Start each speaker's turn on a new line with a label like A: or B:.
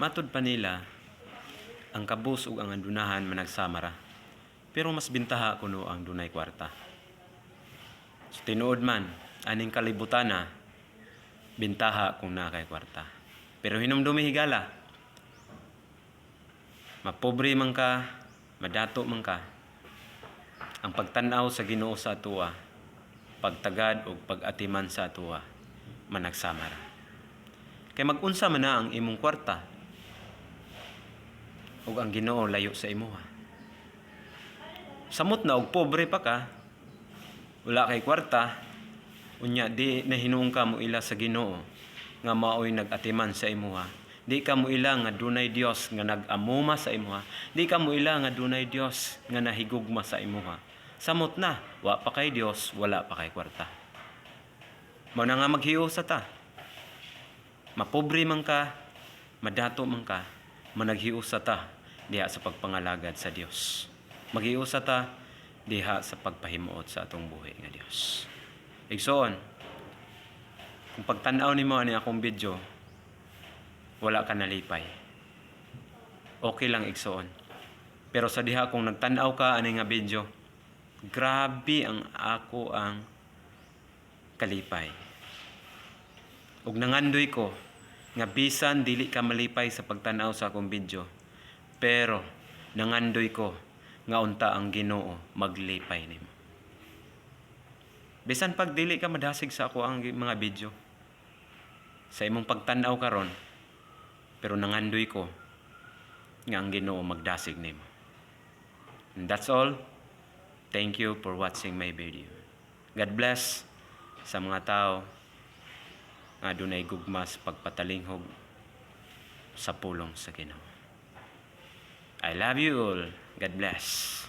A: Matud pa nila, ang kabus ug ang andunahan managsamara. Pero mas bintaha kuno ang dunay kwarta. So, tinuod man, aning kalibutana, bintaha kung na kay kwarta. Pero hinumdumi higala, mapobre man ka, madato man ka, ang pagtanaw sa Ginoo sa atuwa, pagtagad o pag-atiman sa atuwa, managsamara. Kay mag-unsa man na ang imong kwarta, ug ang Ginoo layo sa imuha. Samot na og pobre pa ka, wala kay kwarta, unya di nahinuong ka mo ila sa Ginoo nga maoy nag-atiman sa imuha. Di ka mo ila nga dunay Dios nga nag-amuma sa imuha. Di ka mo ila nga dunay Dios nga nahigugma sa imuha. Samot na, wa pa kay Dios, wala pa kay kwarta. Mao na nga maghiusa ta. Mapobre man ka, madato man ka, managhiusa ta diha sa pagpangalagad sa Dios. Maghiusa ta diha sa pagpahimuot sa atong buhi nga Dios. Igsoon, kung pagtan-aw nimo ani akong video, wala ka nalipay. Okay lang igsoon. Pero sa diha kung nagtan-aw ka ani nga video, grabe ang ako ang kalipay. Ug nangandoy ko nga bisan dili ka malipay sa pagtan-aw sa akong video, pero nangandoy ko nga unta ang Ginoo maglipay nimo. Bisan pag dili ka madasig sa ako ang mga video sa imong pagtan-aw karon, pero nangandoy ko nga ang Ginoo magdasig nimo. And that's all. Thank you for watching my video. God bless sa mga tao nga dunay gugma sa pagpatalinghog sa pulong sa Ginoo. I love you all. God bless.